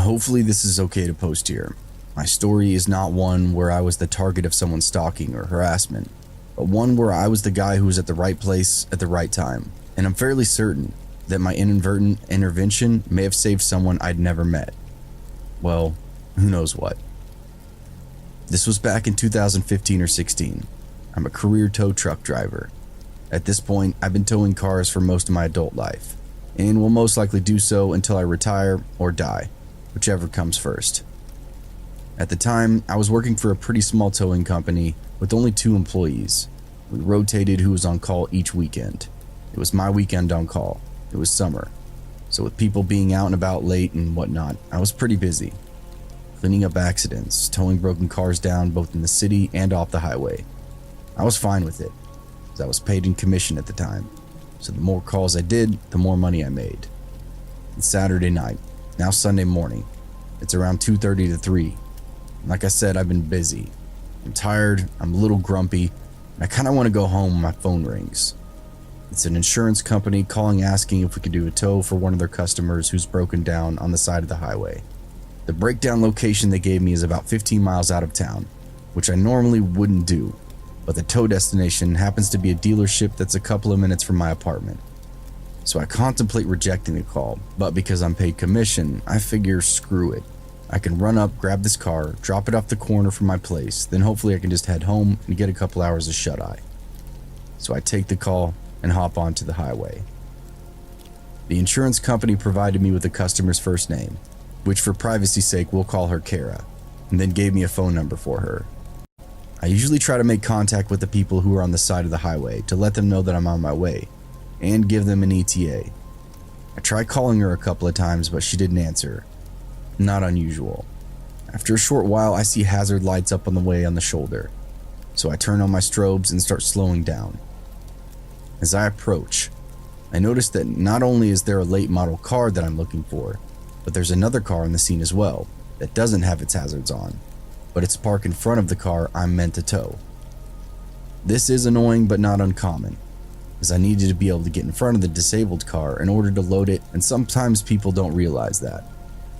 Hopefully this is okay to post here. My story is not one where I was the target of someone's stalking or harassment, but one where I was the guy who was at the right place at the right time, and I'm fairly certain that my inadvertent intervention may have saved someone I'd never met. Well, who knows what. This was back in 2015 or 16. I'm a career tow truck driver. At this point, I've been towing cars for most of my adult life, and will most likely do so until I retire or die, whichever comes first. At the time, I was working for a pretty small towing company with only 2 employees. We rotated who was on call each weekend. It was my weekend on call. It was summer, so with people being out and about late and whatnot, I was pretty busy. Cleaning up accidents, towing broken cars down both in the city and off the highway. I was fine with it, as I was paid in commission at the time, so the more calls I did, the more money I made. It's Saturday night, now Sunday morning. It's around 2:30 to 3. Like I said, I've been busy. I'm tired, I'm a little grumpy, and I kind of want to go home when my phone rings. It's an insurance company calling asking if we could do a tow for one of their customers who's broken down on the side of the highway. The breakdown location they gave me is about 15 miles out of town, which I normally wouldn't do, but the tow destination happens to be a dealership that's a couple of minutes from my apartment. So I contemplate rejecting the call, but because I'm paid commission, I figure screw it. I can run up, grab this car, drop it off the corner from my place, then hopefully I can just head home and get a couple hours of shut-eye. So I take the call and hop onto the highway. The insurance company provided me with the customer's first name, which for privacy's sake we'll call her Kara, and then gave me a phone number for her. I usually try to make contact with the people who are on the side of the highway to let them know that I'm on my way, and give them an ETA. I tried calling her a couple of times, but she didn't answer. Not unusual. After a short while, I see hazard lights up on the way on the shoulder, so I turn on my strobes and start slowing down. As I approach, I notice that not only is there a late model car that I'm looking for, but there's another car on the scene as well that doesn't have its hazards on, but it's parked in front of the car I'm meant to tow. This is annoying but not uncommon, as I needed to be able to get in front of the disabled car in order to load it, and sometimes people don't realize that.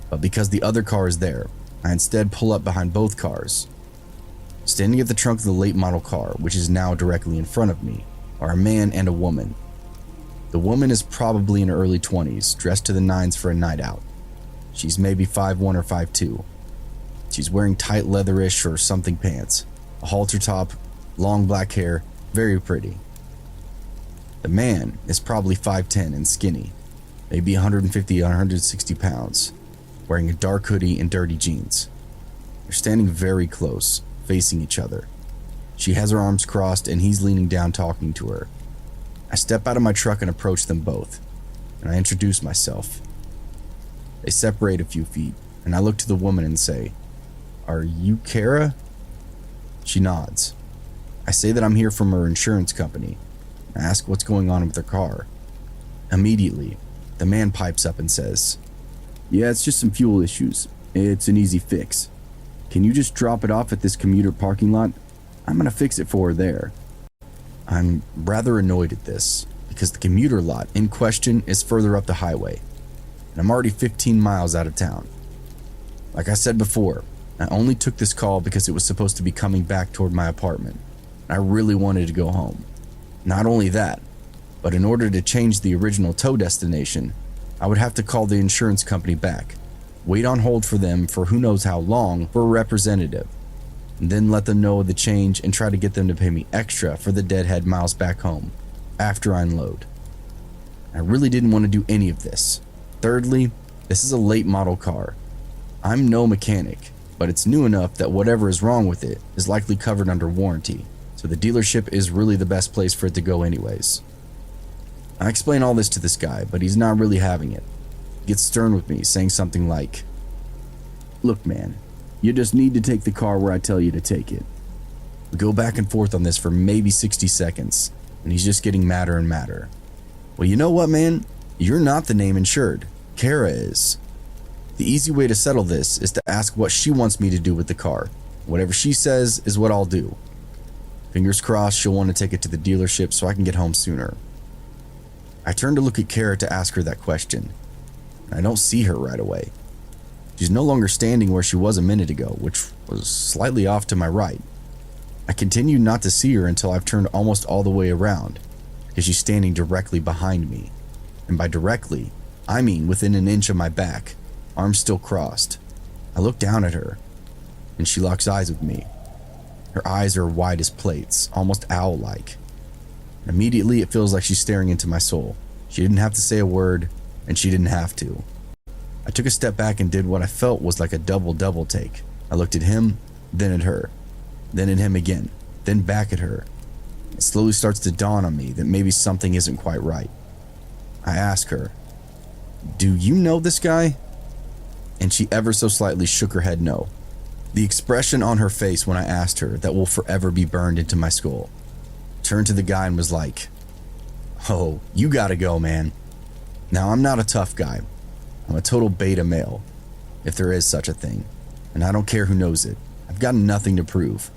But because the other car is there, I instead pull up behind both cars. Standing at the trunk of the late model car, which is now directly in front of me, are a man and a woman. The woman is probably in her early 20s, dressed to the nines for a night out. She's maybe 5'1" or 5'2". She's wearing tight leatherish or something pants, a halter top, long black hair, very pretty. The man is probably 5'10" and skinny, maybe 150 or 160 pounds, wearing a dark hoodie and dirty jeans. They're standing very close, facing each other. She has her arms crossed and he's leaning down talking to her. I step out of my truck and approach them both, and I introduce myself. They separate a few feet, and I look to the woman and say, "Are you Kara?" She nods. I say that I'm here from her insurance company. I ask what's going on with her car. Immediately, the man pipes up and says, "Yeah, it's just some fuel issues. It's an easy fix. Can you just drop it off at this commuter parking lot? I'm gonna fix it for her there." I'm rather annoyed at this, because the commuter lot in question is further up the highway, and I'm already 15 miles out of town. Like I said before, I only took this call because it was supposed to be coming back toward my apartment. I really wanted to go home. Not only that, but in order to change the original tow destination, I would have to call the insurance company back, wait on hold for them for who knows how long for a representative, and then let them know of the change and try to get them to pay me extra for the deadhead miles back home after I unload. I really didn't want to do any of this. Thirdly, this is a late model car. I'm no mechanic, but it's new enough that whatever is wrong with it is likely covered under warranty, so the dealership is really the best place for it to go anyways. I explain all this to this guy, but he's not really having it. He gets stern with me, saying something like, "Look man, you just need to take the car where I tell you to take it." We go back and forth on this for maybe 60 seconds, and he's just getting madder and madder. "Well, you know what, man? You're not the name insured. Kara is. The easy way to settle this is to ask what she wants me to do with the car. Whatever she says is what I'll do. Fingers crossed she'll want to take it to the dealership so I can get home sooner." I turn to look at Kara to ask her that question, and I don't see her right away. She's no longer standing where she was a minute ago, which was slightly off to my right. I continued not to see her until I've turned almost all the way around, because she's standing directly behind me. And by directly, I mean within an inch of my back, arms still crossed. I look down at her, and she locks eyes with me. Her eyes are wide as plates, almost owl-like. Immediately, it feels like she's staring into my soul. She didn't have to say a word, and she didn't have to. I took a step back and did what I felt was like a double take. I looked at him, then at her, then at him again, then back at her. It slowly starts to dawn on me that maybe something isn't quite right. I ask her, "Do you know this guy?" And she ever so slightly shook her head no. The expression on her face when I asked her that will forever be burned into my skull. Turned to the guy and was like, "Oh, you gotta go, man." Now, I'm not a tough guy. I'm a total beta male, if there is such a thing, and I don't care who knows it. I've got nothing to prove.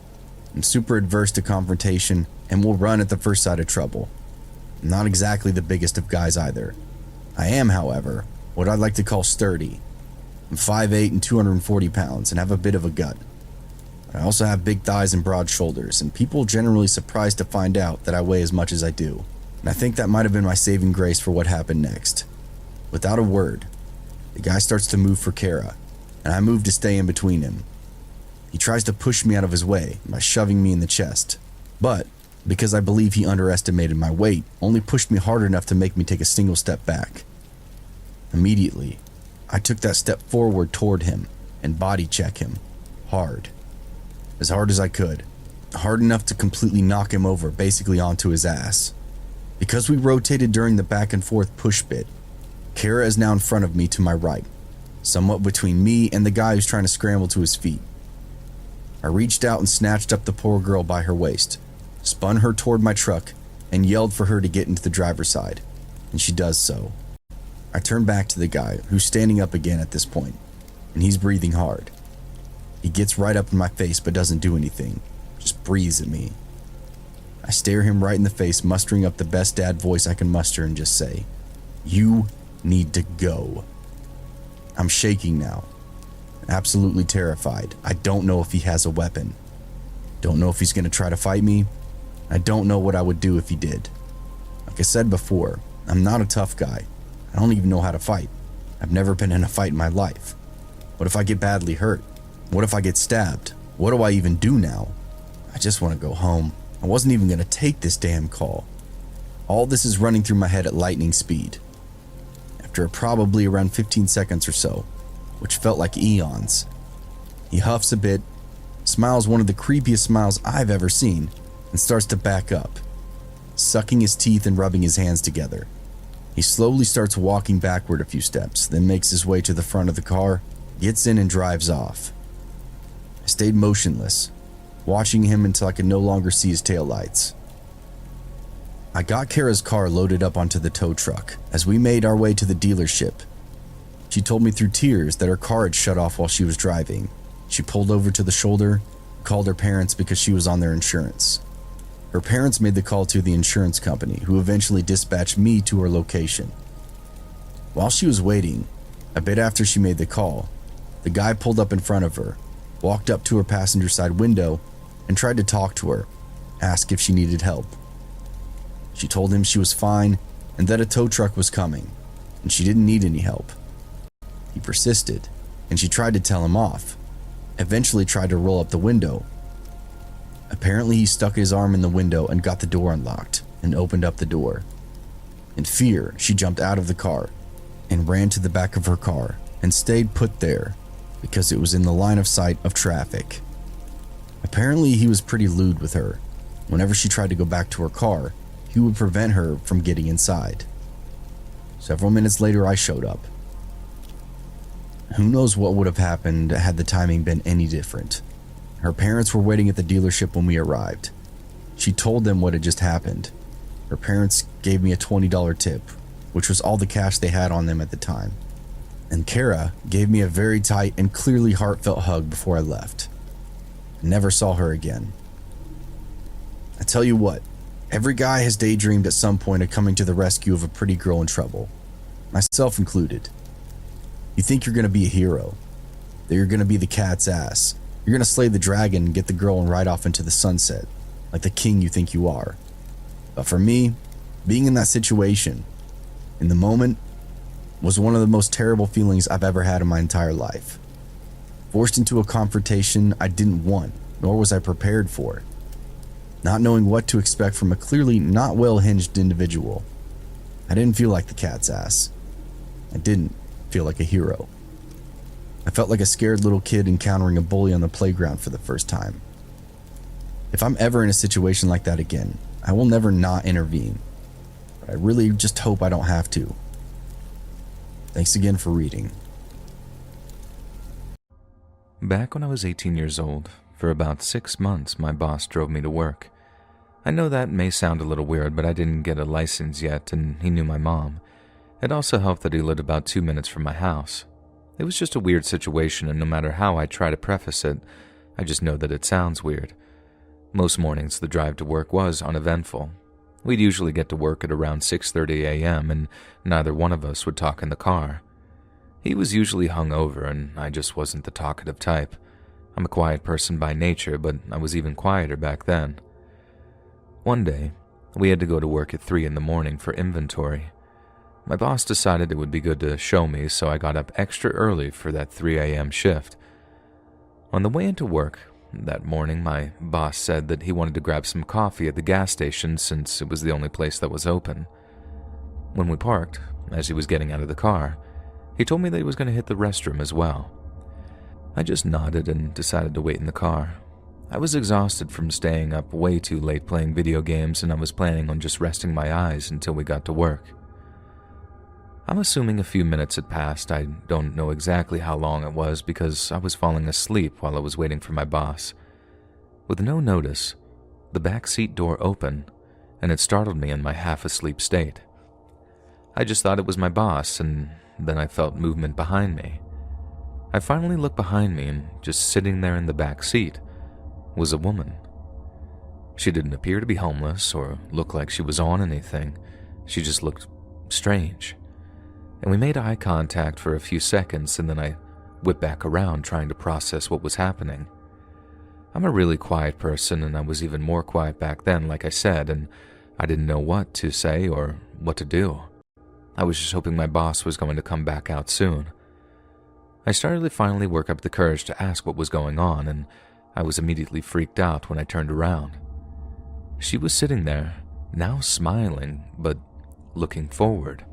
I'm super adverse to confrontation and will run at the first sign of trouble. I'm not exactly the biggest of guys either. I am, however, what I'd like to call sturdy. I'm 5'8" and 240 pounds and have a bit of a gut. I also have big thighs and broad shoulders, and people are generally surprised to find out that I weigh as much as I do. And I think that might have been my saving grace for what happened next. Without a word, the guy starts to move for Kara, and I move to stay in between him. He tries to push me out of his way by shoving me in the chest, but because I believe he underestimated my weight, only pushed me hard enough to make me take a single step back. Immediately, I took that step forward toward him and body check him, hard. As hard as I could, hard enough to completely knock him over, basically onto his ass. Because we rotated during the back and forth push bit, Kara is now in front of me to my right, somewhat between me and the guy who's trying to scramble to his feet. I reached out and snatched up the poor girl by her waist, spun her toward my truck, and yelled for her to get into the driver's side, and she does so. I turn back to the guy, who's standing up again at this point, and he's breathing hard. He gets right up in my face but doesn't do anything, just breathes at me. I stare him right in the face, mustering up the best dad voice I can muster and just say, "You need to go." I'm shaking now, absolutely terrified. I don't know if he has a weapon. Don't know if he's going to try to fight me. I don't know what I would do if he did. Like I said before, I'm not a tough guy. I don't even know how to fight. I've never been in a fight in my life. What if I get badly hurt? What if I get stabbed? What do I even do now? I just want to go home. I wasn't even going to take this damn call. All this is running through my head at lightning speed. After probably around 15 seconds or so, which felt like eons, he huffs a bit, smiles one of the creepiest smiles I've ever seen, and starts to back up, sucking his teeth and rubbing his hands together. He slowly starts walking backward a few steps, then makes his way to the front of the car, gets in and drives off. I stayed motionless, watching him until I could no longer see his taillights. I got Kara's car loaded up onto the tow truck. As we made our way to the dealership, she told me through tears that her car had shut off while she was driving. She pulled over to the shoulder, called her parents because she was on their insurance. Her parents made the call to the insurance company, who eventually dispatched me to her location. While she was waiting, a bit after she made the call, the guy pulled up in front of her, walked up to her passenger side window, and tried to talk to her, ask if she needed help. She told him she was fine and that a tow truck was coming, and she didn't need any help. He persisted, and she tried to tell him off, eventually tried to roll up the window. Apparently, he stuck his arm in the window and got the door unlocked and opened up the door. In fear, she jumped out of the car and ran to the back of her car and stayed put there because it was in the line of sight of traffic. Apparently, he was pretty lewd with her. Whenever she tried to go back to her car, he would prevent her from getting inside. Several minutes later, I showed up. Who knows what would have happened had the timing been any different. Her parents were waiting at the dealership when we arrived. She told them what had just happened. Her parents gave me a $20 tip, which was all the cash they had on them at the time. And Kara gave me a very tight and clearly heartfelt hug before I left. I never saw her again. I tell you what, every guy has daydreamed at some point of coming to the rescue of a pretty girl in trouble, myself included. You think you're going to be a hero, that you're going to be the cat's ass. You're going to slay the dragon and get the girl and ride off into the sunset, like the king you think you are. But for me, being in that situation, in the moment, was one of the most terrible feelings I've ever had in my entire life. Forced into a confrontation I didn't want, nor was I prepared for. Not knowing what to expect from a clearly not well-hinged individual. I didn't feel like the cat's ass. I didn't feel like a hero. I felt like a scared little kid encountering a bully on the playground for the first time. If I'm ever in a situation like that again, I will never not intervene. But I really just hope I don't have to. Thanks again for reading. Back when I was 18 years old, for about 6 months, my boss drove me to work. I know that may sound a little weird, but I didn't get a license yet, and he knew my mom. It also helped that he lived about 2 minutes from my house. It was just a weird situation, and no matter how I try to preface it, I just know that it sounds weird. Most mornings, the drive to work was uneventful. We'd usually get to work at around 6:30 a.m., and neither one of us would talk in the car. He was usually hungover, and I just wasn't the talkative type. I'm a quiet person by nature, but I was even quieter back then. One day, we had to go to work at 3 in the morning for inventory. My boss decided it would be good to show me, so I got up extra early for that 3 a.m. shift. On the way into work that morning, my boss said that he wanted to grab some coffee at the gas station since it was the only place that was open. When we parked, as he was getting out of the car, he told me that he was going to hit the restroom as well. I just nodded and decided to wait in the car. I was exhausted from staying up way too late playing video games, and I was planning on just resting my eyes until we got to work. I'm assuming a few minutes had passed. I don't know exactly how long it was because I was falling asleep while I was waiting for my boss. With no notice, the back seat door opened, and it startled me in my half-asleep state. I just thought it was my boss, and then I felt movement behind me. I finally looked behind me, and just sitting there in the back seat was a woman. She didn't appear to be homeless or look like she was on anything. She just looked strange. And we made eye contact for a few seconds, and then I whipped back around trying to process what was happening. I'm a really quiet person, and I was even more quiet back then, like I said, and I didn't know what to say or what to do. I was just hoping my boss was going to come back out soon. I started to finally work up the courage to ask what was going on, and I was immediately freaked out when I turned around. She was sitting there, now smiling, but looking forward.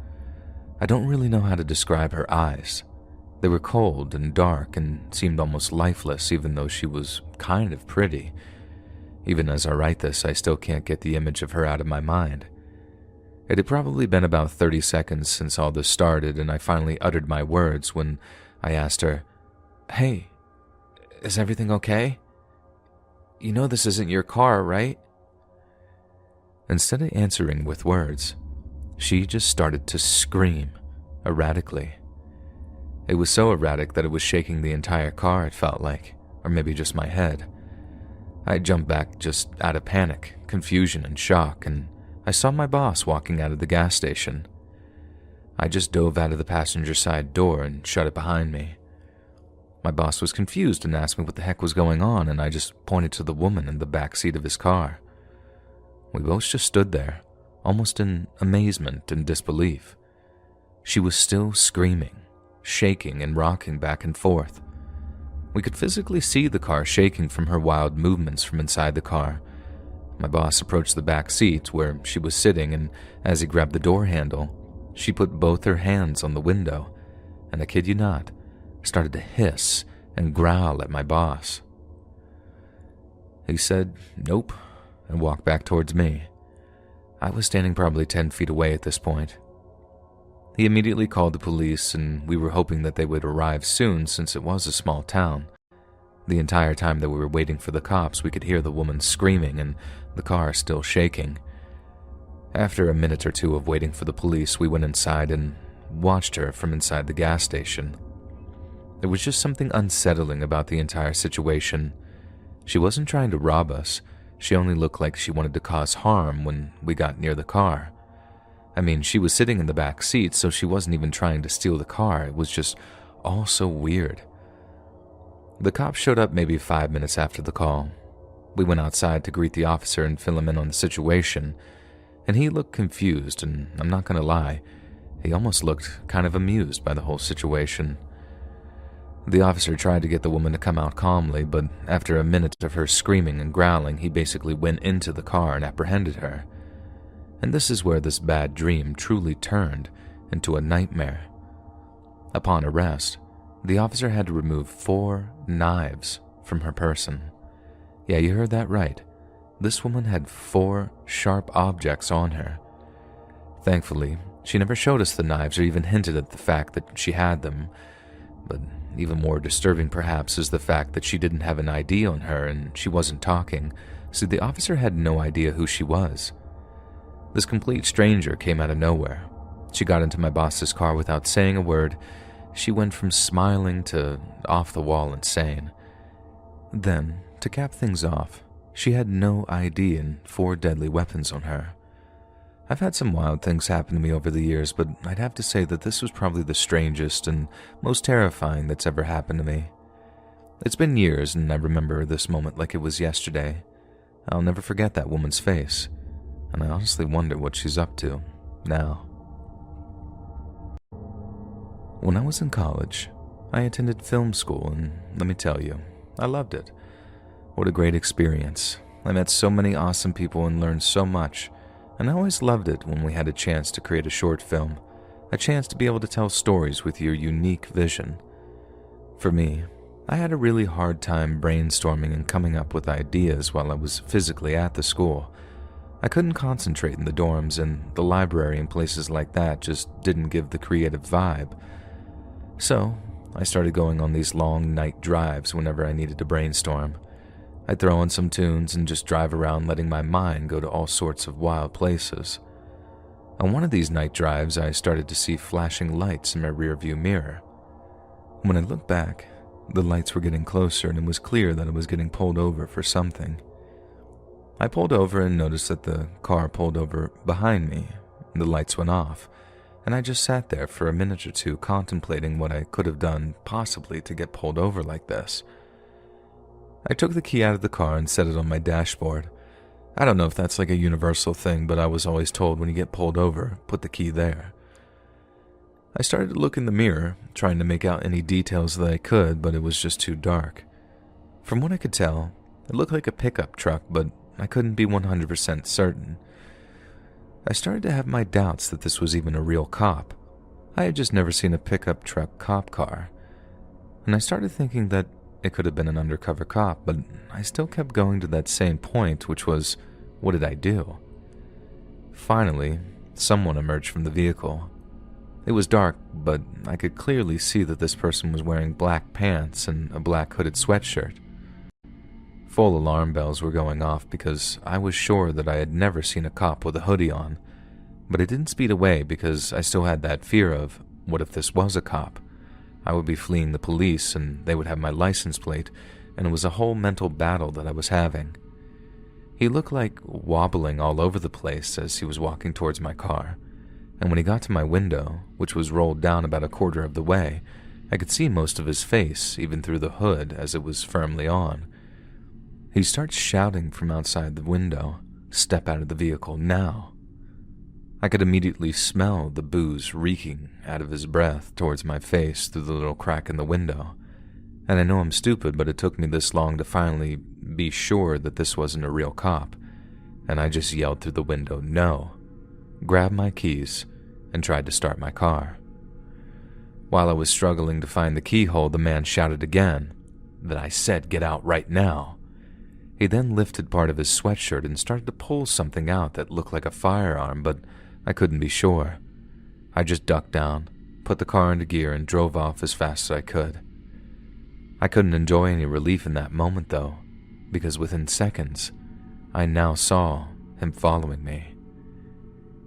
I don't really know how to describe her eyes. They were cold and dark and seemed almost lifeless, even though she was kind of pretty. Even as I write this, I still can't get the image of her out of my mind. It had probably been about 30 seconds since all this started, and I finally uttered my words when I asked her, "Hey, is everything okay? You know this isn't your car, right?" Instead of answering with words, she just started to scream, erratically. It was so erratic that it was shaking the entire car, it felt like, or maybe just my head. I jumped back just out of panic, confusion, and shock, and I saw my boss walking out of the gas station. I just dove out of the passenger side door and shut it behind me. My boss was confused and asked me what the heck was going on, and I just pointed to the woman in the back seat of his car. We both just stood there, almost in amazement and disbelief. She was still screaming, shaking and rocking back and forth. We could physically see the car shaking from her wild movements from inside the car. My boss approached the back seat where she was sitting, and as he grabbed the door handle, she put both her hands on the window, and I kid you not, started to hiss and growl at my boss. He said, "Nope," and walked back towards me. I was standing probably 10 feet away at this point. He immediately called the police, and we were hoping that they would arrive soon since it was a small town. The entire time that we were waiting for the cops, we could hear the woman screaming and the car still shaking. After a minute or two of waiting for the police, we went inside and watched her from inside the gas station. There was just something unsettling about the entire situation. She wasn't trying to rob us. She only looked like she wanted to cause harm when we got near the car. I mean, she was sitting in the back seat, so she wasn't even trying to steal the car. It was just all so weird. The cop showed up maybe 5 minutes after the call. We went outside to greet the officer and fill him in on the situation, and he looked confused, and I'm not going to lie, he almost looked kind of amused by the whole situation. The officer tried to get the woman to come out calmly, but after a minute of her screaming and growling, he basically went into the car and apprehended her. And this is where this bad dream truly turned into a nightmare. Upon arrest, the officer had to remove 4 knives from her person. Yeah, you heard that right. This woman had 4 sharp objects on her. Thankfully, she never showed us the knives or even hinted at the fact that she had them, but even more disturbing perhaps is the fact that she didn't have an ID on her and she wasn't talking, so the officer had no idea who she was. This complete stranger came out of nowhere. She got into my boss's car without saying a word. She went from smiling to off-the-wall insane. Then, to cap things off, she had no ID and 4 deadly weapons on her. I've had some wild things happen to me over the years, but I'd have to say that this was probably the strangest and most terrifying that's ever happened to me. It's been years, and I remember this moment like it was yesterday. I'll never forget that woman's face, and I honestly wonder what she's up to now. When I was in college, I attended film school, and let me tell you, I loved it. What a great experience. I met so many awesome people and learned so much. And I always loved it when we had a chance to create a short film, a chance to be able to tell stories with your unique vision. For me, I had a really hard time brainstorming and coming up with ideas while I was physically at the school. I couldn't concentrate in the dorms, and the library and places like that just didn't give the creative vibe. So, I started going on these long night drives whenever I needed to brainstorm. I'd throw on some tunes and just drive around letting my mind go to all sorts of wild places. On one of these night drives, I started to see flashing lights in my rearview mirror. When I looked back, the lights were getting closer and it was clear that I was getting pulled over for something. I pulled over and noticed that the car pulled over behind me, and the lights went off, and I just sat there for a minute or two contemplating what I could have done possibly to get pulled over like this. I took the key out of the car and set it on my dashboard. I don't know if that's like a universal thing, but I was always told when you get pulled over, put the key there. I started to look in the mirror, trying to make out any details that I could, but it was just too dark. From what I could tell, it looked like a pickup truck, but I couldn't be 100% certain. I started to have my doubts that this was even a real cop. I had just never seen a pickup truck cop car. And I started thinking that it could have been an undercover cop, but I still kept going to that same point, which was, what did I do? Finally, someone emerged from the vehicle. It was dark, but I could clearly see that this person was wearing black pants and a black hooded sweatshirt. Full alarm bells were going off because I was sure that I had never seen a cop with a hoodie on, but it didn't speed away because I still had that fear of, what if this was a cop? I would be fleeing the police and they would have my license plate, and it was a whole mental battle that I was having. He looked like wobbling all over the place as he was walking towards my car, and when he got to my window, which was rolled down about a quarter of the way, I could see most of his face, even through the hood as it was firmly on. He starts shouting from outside the window, "Step out of the vehicle now." I could immediately smell the booze reeking out of his breath towards my face through the little crack in the window. And I know I'm stupid, but it took me this long to finally be sure that this wasn't a real cop. And I just yelled through the window, "No," grabbed my keys, and tried to start my car. While I was struggling to find the keyhole, the man shouted again that I said get out right now. He then lifted part of his sweatshirt and started to pull something out that looked like a firearm, but I couldn't be sure. I just ducked down, put the car into gear, and drove off as fast as I could. I couldn't enjoy any relief in that moment, though, because within seconds, I now saw him following me.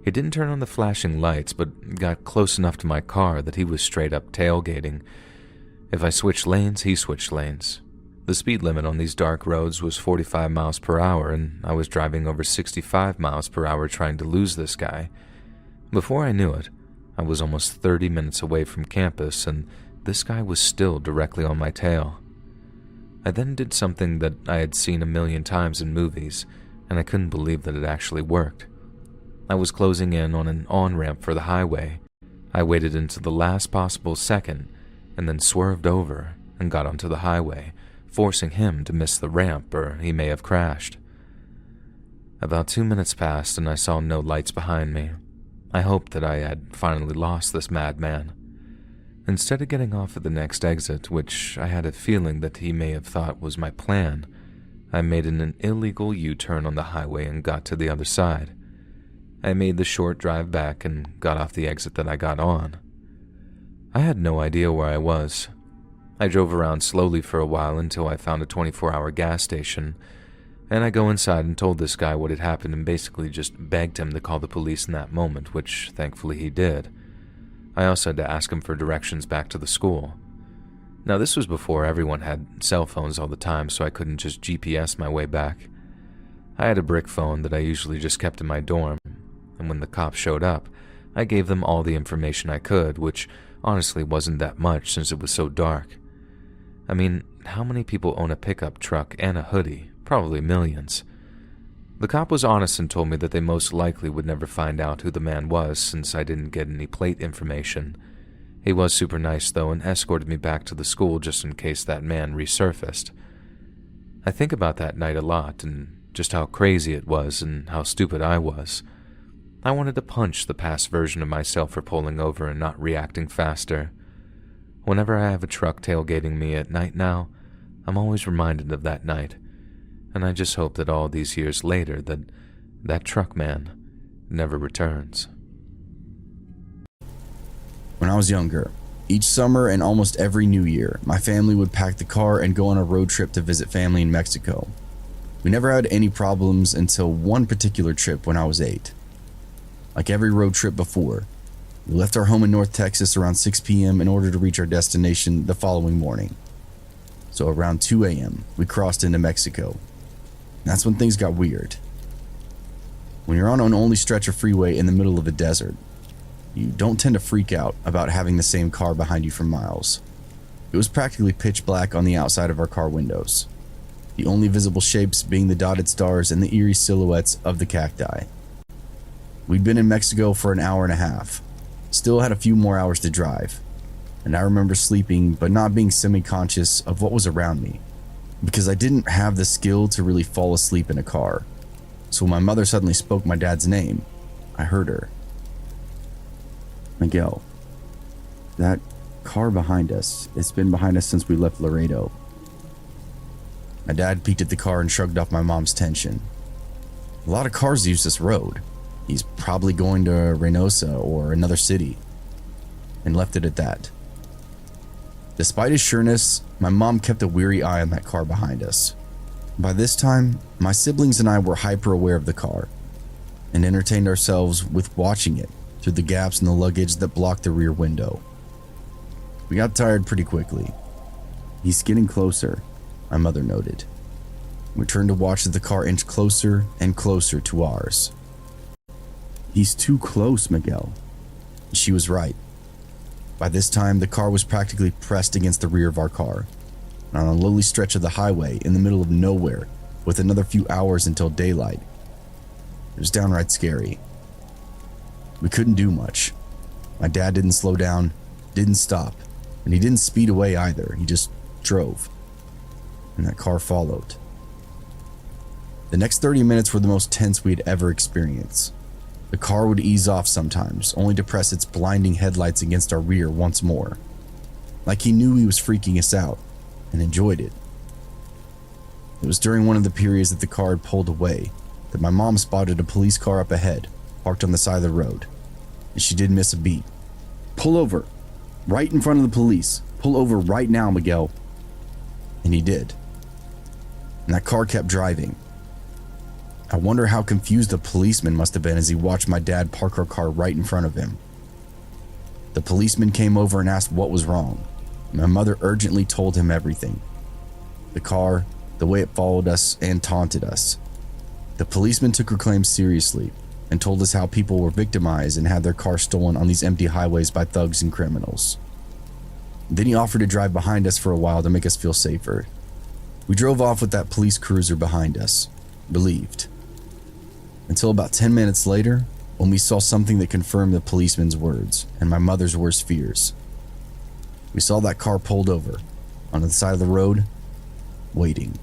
He didn't turn on the flashing lights, but got close enough to my car that he was straight up tailgating. If I switched lanes, he switched lanes. The speed limit on these dark roads was 45 miles per hour, and I was driving over 65 miles per hour trying to lose this guy. Before I knew it, I was almost 30 minutes away from campus, and this guy was still directly on my tail. I then did something that I had seen a million times in movies, and I couldn't believe that it actually worked. I was closing in on an on-ramp for the highway. I waited until the last possible second, and then swerved over and got onto the highway, forcing him to miss the ramp or he may have crashed. About 2 minutes passed and I saw no lights behind me. I hoped that I had finally lost this madman. Instead of getting off at the next exit, which I had a feeling that he may have thought was my plan, I made an illegal U-turn on the highway and got to the other side. I made the short drive back and got off the exit that I got on. I had no idea where I was. I drove around slowly for a while until I found a 24-hour gas station, and I go inside and told this guy what had happened and basically just begged him to call the police in that moment, which thankfully he did. I also had to ask him for directions back to the school. Now, this was before everyone had cell phones all the time, so I couldn't just GPS my way back. I had a brick phone that I usually just kept in my dorm, and when the cops showed up, I gave them all the information I could, which honestly wasn't that much since it was so dark. I mean, how many people own a pickup truck and a hoodie? Probably millions. The cop was honest and told me that they most likely would never find out who the man was since I didn't get any plate information. He was super nice though and escorted me back to the school just in case that man resurfaced. I think about that night a lot and just how crazy it was and how stupid I was. I wanted to punch the past version of myself for pulling over and not reacting faster. Whenever I have a truck tailgating me at night now, I'm always reminded of that night, and I just hope that all these years later that truck man never returns. When I was younger, each summer and almost every New Year, my family would pack the car and go on a road trip to visit family in Mexico. We never had any problems until one particular trip when I was 8. Like every road trip before, we left our home in North Texas around 6 p.m. in order to reach our destination the following morning. So around 2 a.m., we crossed into Mexico. And that's when things got weird. When you're on an only stretch of freeway in the middle of a desert, you don't tend to freak out about having the same car behind you for miles. It was practically pitch black on the outside of our car windows, the only visible shapes being the dotted stars and the eerie silhouettes of the cacti. We'd been in Mexico for an hour and a half, still had a few more hours to drive, and I remember sleeping but not being semi-conscious of what was around me, because I didn't have the skill to really fall asleep in a car. So when my mother suddenly spoke my dad's name, I heard her. Miguel, that car behind us, it's been behind us since we left Laredo. My dad peeked at the car and shrugged off my mom's tension. A lot of cars use this road. He's probably going to Reynosa or another city, and left it at that. Despite his sureness, my mom kept a weary eye on that car behind us. By this time, my siblings and I were hyper aware of the car, and entertained ourselves with watching it through the gaps in the luggage that blocked the rear window. We got tired pretty quickly. He's getting closer, my mother noted. We turned to watch as the car inched closer and closer to ours. He's too close, Miguel. She was right. By this time, the car was practically pressed against the rear of our car, and on a lonely stretch of the highway in the middle of nowhere, with another few hours until daylight. It was downright scary. We couldn't do much. My dad didn't slow down, didn't stop, and he didn't speed away either. He just drove, and that car followed. The next 30 minutes were the most tense we had ever experienced. The car would ease off sometimes, only to press its blinding headlights against our rear once more. Like he knew he was freaking us out, and enjoyed it. It was during one of the periods that the car had pulled away that my mom spotted a police car up ahead, parked on the side of the road, and she did miss a beat. "Pull over, right in front of the police. Pull over right now, Miguel." And he did. And that car kept driving. I wonder how confused the policeman must have been as he watched my dad park our car right in front of him. The policeman came over and asked what was wrong. My mother urgently told him everything. The car, the way it followed us, and taunted us. The policeman took her claims seriously and told us how people were victimized and had their cars stolen on these empty highways by thugs and criminals. Then he offered to drive behind us for a while to make us feel safer. We drove off with that police cruiser behind us, relieved. Until about 10 minutes later, when we saw something that confirmed the policeman's words and my mother's worst fears. We saw that car pulled over, on the side of the road, waiting.